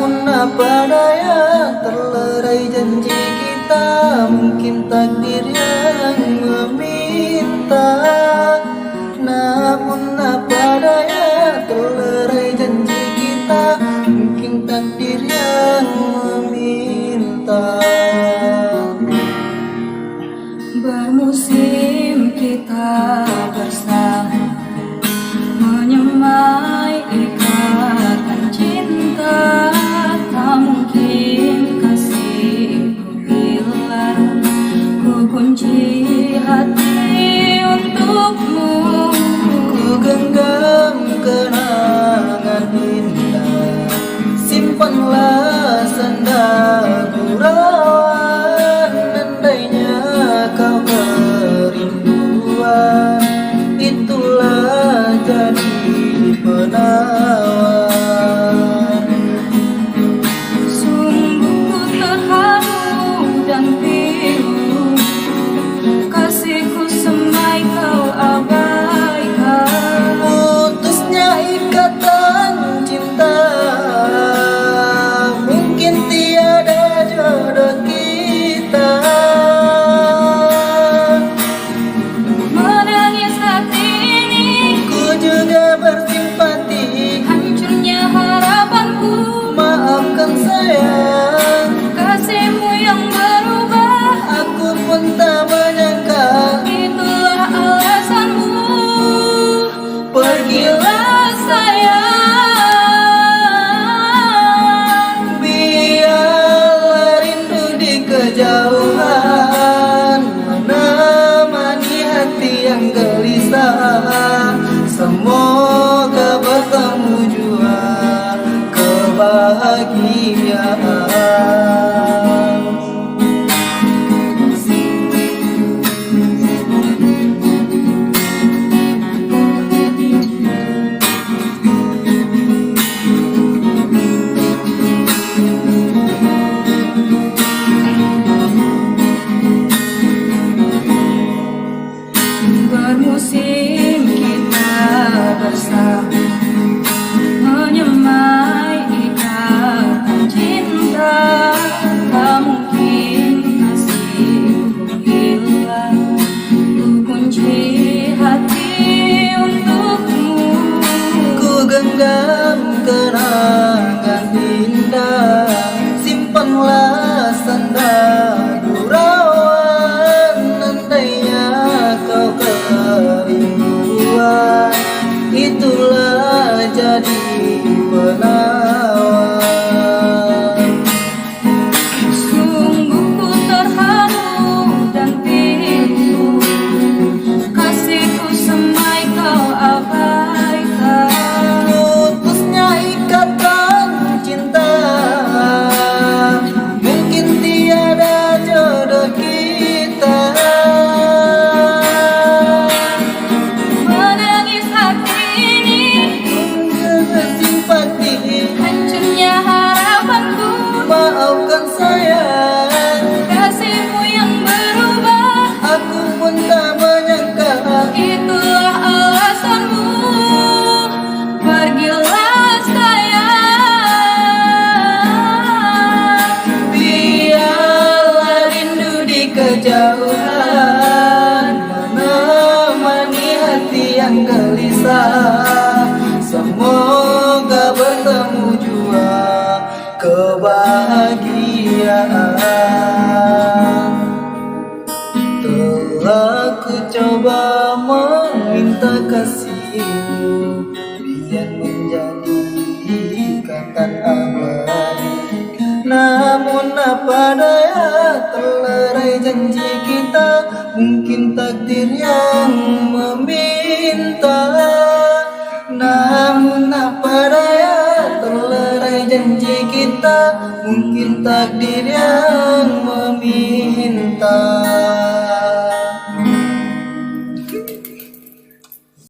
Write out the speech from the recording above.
Namun apa daya, terlerai janji kita, mungkin takdir yang meminta. Namun apa daya, terlerai janji kita, mungkin takdir yang meminta. Bermusim kita bersama, menyemai ikatan cinta. Tak mungkin kasihku hilang, ku kunci hati untukmu. Ku genggam kenangan indah, simpanlah senda gurauan. Andainya kau kerinduan, itulah jadi penawar. Sungguh ku terharu dan pilu, kasihku semai kau abaikan. Putusnya ikatan cinta, mungkin tiada jodoh kita. Menangis hati ini, Ku juga bersimpati, hancurnya harapanku. maafkan sayang, Kasihmu yang berubah, aku pun tak menyangka. itulah alasanmu. Pergilah sayang, biarlah rindu di kejauhan, menemani hati yang gelisah. Semoga bertemu jua kebahagiaan. bermusim kita bersama, menyemai ikatan cinta. Tak mungkin kasihku hilang, ku kunci hati untukmu. Ku genggam kenangan indah, simpanlah senda gurauan. Andainya kau kerinduan, itulah jadi penawar. Sungguh ku terharu dan pilu, kasihku semai kau abaikan. Putusnya ikatan cinta, mungkin tiada jodoh kita. Menangis hati ini, Bersimpati, hancurnya harapanku. maafkan sayang, Kasihmu yang berubah, aku pun tak menyangka. itulah alasanmu. Pergilah sayang, Biarlah rindu di kejauhan, menemani hati yang gelisah. Semoga bertemu jua kebahagiaan. Telah ku coba meminta kasihmu, biar menjadi ikatan abadi. Namun apa daya, terlerai janji kita, mungkin takdir yang meminta. Namun apa daya, terlerai janji kita, mungkin takdir yang meminta.